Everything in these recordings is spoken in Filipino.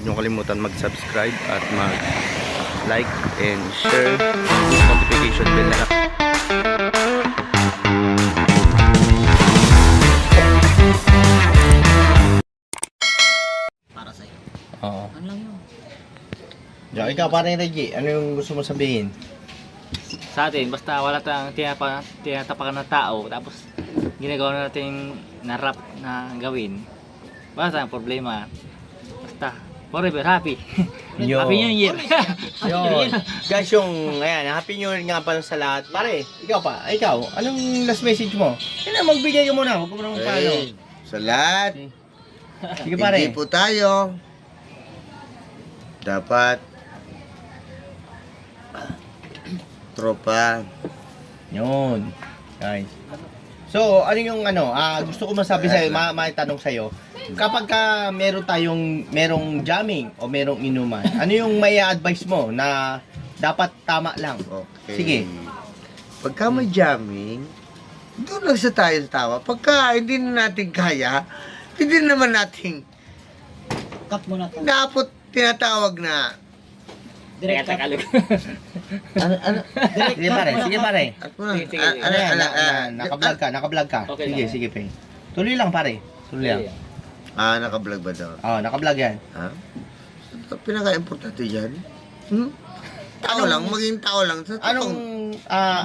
nyo kalimutan mag-subscribe at mag-like and share. Notification bell na lang. Para sa'yo. Oo. Ano lang yun? Diyan, ikaw parang Reggie, ano yung gusto mo sabihin? Sa atin, basta wala tayong tinatapakan ng tao, tapos ginagawa natin na rap na gawin. Wala tayong problema. Basta, forever happy. Yo. Happy New Year. Yun. Guys, yung, ayan, Happy New Year nga pala sa lahat. Pare, ikaw, anong last message mo? Kaya magbigay ka muna, huwag ka muna magpano. Sa lahat, Sige pare. hindi po tayo dapat tropa. Yun. Guys. So, ano yung gusto ko masabi sa'yo, maitanong sa'yo. Kapag merong jamming o merong inuman, ano yung may advice mo na dapat tama lang? Okay. Sige. Pagka may jamming, doon lang sa tayo sa tawa. Pagka hindi na natin kaya, hindi naman natin Cut mo na to. dapat tinatawag na Direct Tagalog. Sige pare. at mo na, Sige. Ano yan? Naka-vlog ka. Okay Sige, lang. sige pe. Tuloy lang pare. Tuloy lang. naka-vlog ba daw? Oh, naka-vlog yan. Ha? Pinaka-importante yan. Tao lang, maging tao lang. Sa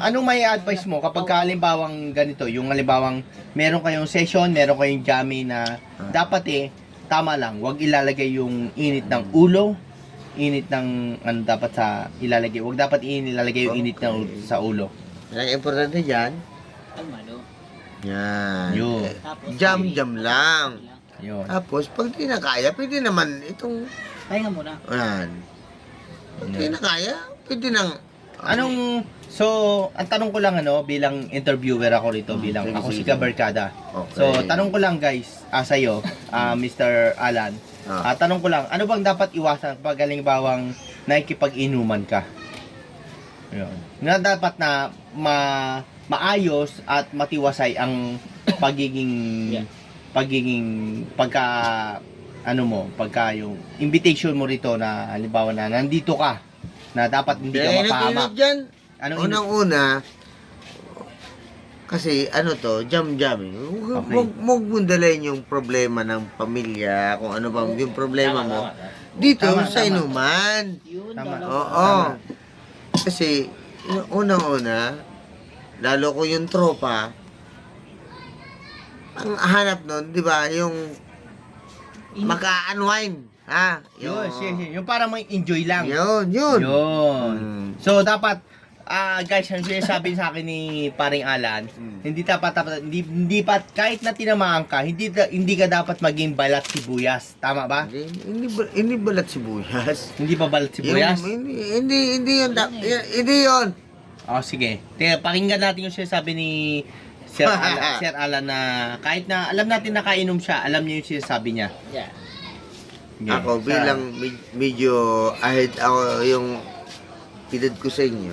Anong may advice mo kapag halimbawang ganito, yung halimbawang meron kayong session, meron kayong jamming na dapat tama lang, wag ilalagay yung init ng ulo, init ng dapat sa ilalagay, wag dapat ilalagay yung init ng sa ulo. Pinaka-importante yan. Kalmado. Yan. Yun. Jam lang. Yun. Tapos, pag di na kaya, pwede naman itong, Pahinga muna. yan. Pag di na kaya, pwede nang, Ang tanong ko lang bilang interviewer ako rito, bilang sige, ako si sige. Kabarkada. Okay. So, tanong ko lang guys, sa'yo, Mr. Alan, tanong ko lang, ano bang dapat iwasan kapag halimbawang nakikipag-inuman ka? Yun. Na dapat na maayos at matiwasay ang pagiging pagka yung invitation mo rito na halimbawa na nandito ka na dapat hindi ka mapahamak. dyan. Anong Unang-una, kasi jamming. Okay. Huwag mong dalayin yung problema ng pamilya, kung ano bang yung problema mo. Dito, Tama, sa tama. inuman. Yun, Tama. Oo. Kasi, unang-una, lalo ko yung tropa, ang hanap nun, di ba, yung maka-unwind. Ha? Yun, yung para may enjoy lang. Yun. Yun. Mm. So dapat guys, ang sinasabi sa akin ni paring Alan, hindi pa kahit na tinamaan ka, hindi ka dapat maging balat sibuyas. Tama ba? Hindi balat sibuyas. Hindi pa balat sibuyas? Hindi yun. Hindi yun. Oh, sige. Pakinggan natin yung sinasabi ni Sir Alan na kahit na alam natin na kainom siya, alam niya yung sinasabi niya. Yeah. Okay. Ako bilang medyo ahead ako yung edad ko sa inyo.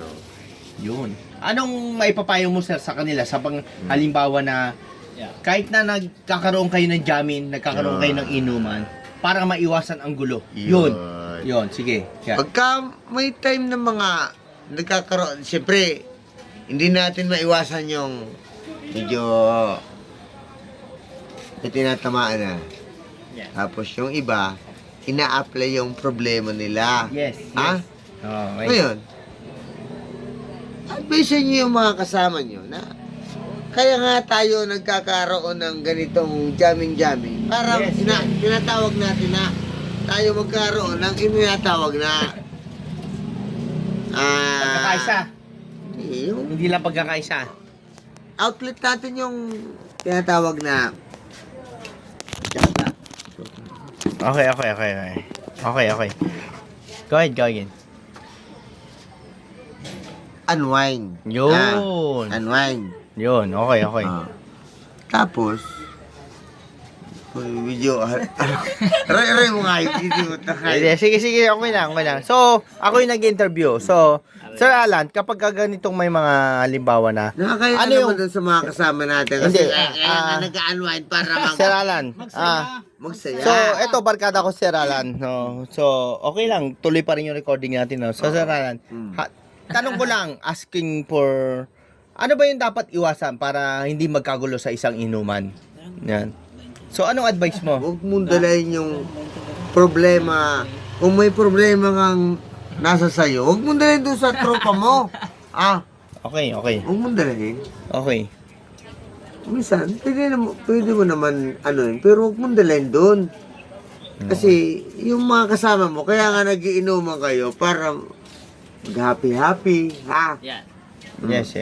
Yun. Anong maipapayo mo sir sa kanila sa halimbawa na kahit na nagkakaroon kayo ng jamming, nagkakaroon kayo ng inuman, para maiwasan ang gulo. Yun. Sige. Yeah. Pagka may time ng mga nagkakaroon, siyempre, hindi natin maiwasan yung medyo tinatamaan na. Yeah. Tapos yung iba, ina-apply yung problema nila. Yes. Ha? Oh, Ngayon, advisean nyo yung mga kasama nyo na kaya nga tayo nagkakaroon ng ganitong jamming. Para Yes. tinatawag natin na tayo magkaroon ng inatawag na Pagkakaisa. yung Hindi lang pagkakaisa. outlet natin yung tinatawag na Okay. Go ahead. unwind. Yun. Unwind. Yun, okay. Tapos, Video, aray mo nga, hindi mo Hindi, sige, okay lang. So, ako yung nag-interview. So, Sir Alan, kapag ganitong may mga halimbawa na, Nakakaya ano naman yung- doon sa mga kasama natin. Kasi Hindi, kaya nga nag-unwind para Sir Alan, magsaya. so, eto, barkada ko, Sir Alan. No? So, okay lang, tuloy pa rin yung recording natin. No? So, Sir Alan, tanong ko lang, asking for, ano ba yung dapat iwasan para hindi magkagulo sa isang inuman? Yan. So, anong advice mo? Huwag mong dalahin yung problema. Kung may problema kang nasa sayo, huwag mong dalahin doon sa tropa mo. Okay. Huwag mong dalahin. Okay. Minsan, pwede mo naman ano yun, pero huwag mong dalahin doon. Kasi yung mga kasama mo, kaya nga nagiinuman kayo para mag-happy-happy, ha? Yan. Yes.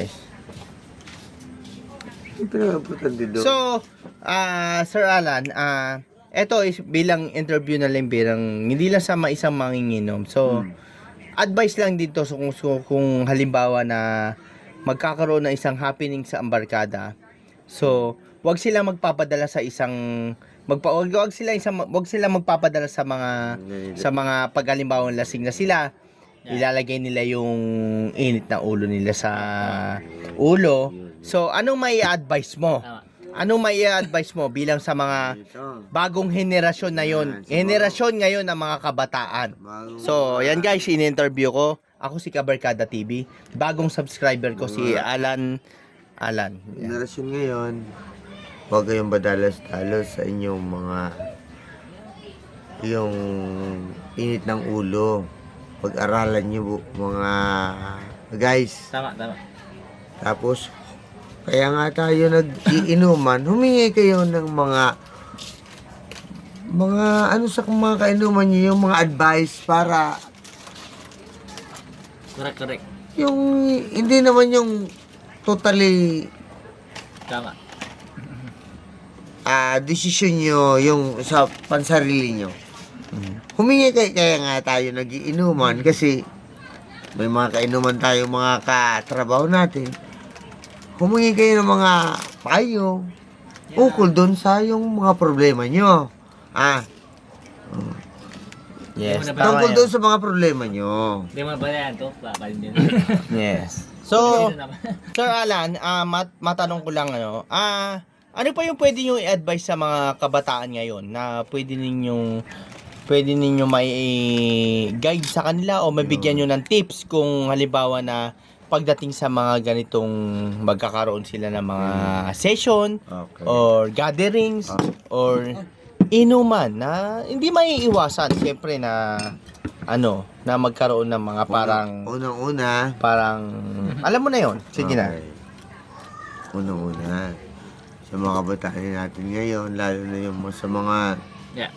Yung pinaka-importante doon. So, Sir Alan, eto is bilang interview na lang hindi lang sa isang manginginom. So, advice lang dito so, kung halimbawa na magkakaroon ng isang happening sa Ambarkada. So, wag sila magpapadala sa isang wag sila magpapadala sa mga pag-halimbawang lasing na sila. Ilalagay nila yung init na ulo nila sa ulo. So, anong may advice mo? Tama. Anong may advice mo bilang sa mga Ito. bagong henerasyon na yon? Henerasyon ngayon ng mga kabataan. So, yan guys, in-interview ko. Ako si Kabarkada TV. Bagong subscriber ko si Alan. Yan. Generasyon ngayon, huwag kayong badalos-dalos sa inyong yung init ng ulo. Pag-aralan nyo mga guys. Tama. Tapos, kaya nga tayo nag-iinuman, humingi kayo ng mga ano sa mga kainuman nyo, yung mga advice para Correct. yung hindi naman yung totally Tama. desisyon nyo yung sa pansarili nyo. Humingi kaya nga tayo nagiinuman kasi may mga kainuman tayo mga katrabaho natin. Humingi kayo ng mga payo ukol doon sa yung mga problema nyo. Yes. Tama Tungkol yan. doon sa mga problema nyo. Hindi mo ba yan to? Papalim din. Yes. So, Sir Alan, matanong ko lang ano pa yung pwede nyo i-advise sa mga kabataan ngayon na pwede ninyo may guide sa kanila o mabigyan nyo ng tips kung halimbawa na pagdating sa mga ganitong magkakaroon sila ng mga session Okay. or gatherings or inuman na hindi maiiwasan siyempre na na magkaroon ng mga Unang-una. alam mo na yon. Sige na. Okay. Unang-una. Sa mga kabataan natin ngayon, lalo na yung sa mga Yeah.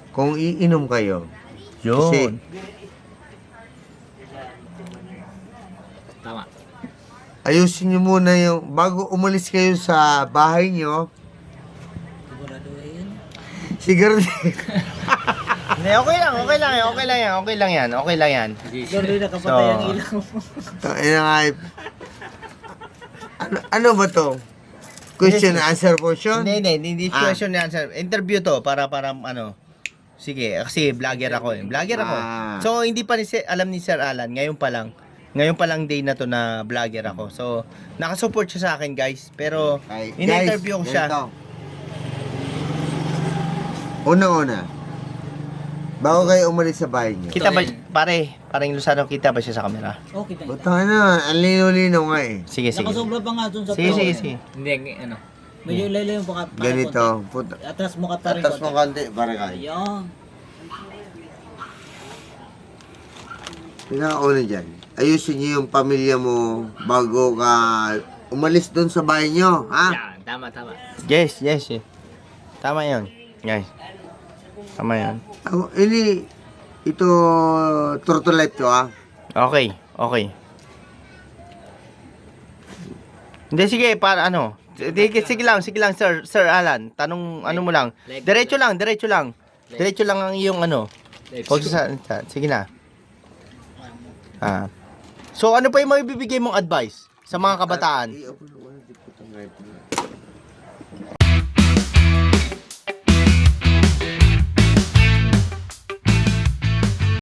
kung iinom kayo, Yun. Tama. ayusin nyo muna yung, bago umalis kayo sa bahay nyo, siguro Hindi, okay lang yan. So, ano ba to? Question and answer portion? Hindi question and answer. Interview to para sige, kasi vlogger ako. So, hindi pa alam ni Sir Alan, ngayon pa lang day na to na vlogger ako. So, nakasupport siya sa akin, guys. Pero, Ay, in-interview ko guys, siya. ganito. Una-una, bago kayo umalis sa bahay nyo, Kita ba, parang Luzano, kita ba siya sa camera? Okay, thank you. butang na, ang lino-lino nga eh. Sige. Nakasobra pa nga dun sa Sige. Hindi, Medyo ilayo yung Ganito, puta. Atras mo ka tarin Atas mo konti, para kayo. Ayun. Pinakauna dyan, ayusin nyo yung pamilya mo bago ka umalis doon sa bahay nyo, ha? Yan, tama. Yes. Tama yun. Guys. Tama yun. Ito, turtle life to, ha? Okay. Hindi, sige, sige lang, Sir Alan. Tanong, mo lang. Diretso lang. Diretso lang ang iyong Huwag sige na. So, ano pa yung mabibigay mong advice sa mga kabataan. Iya, ako na, wala, di ko tangay.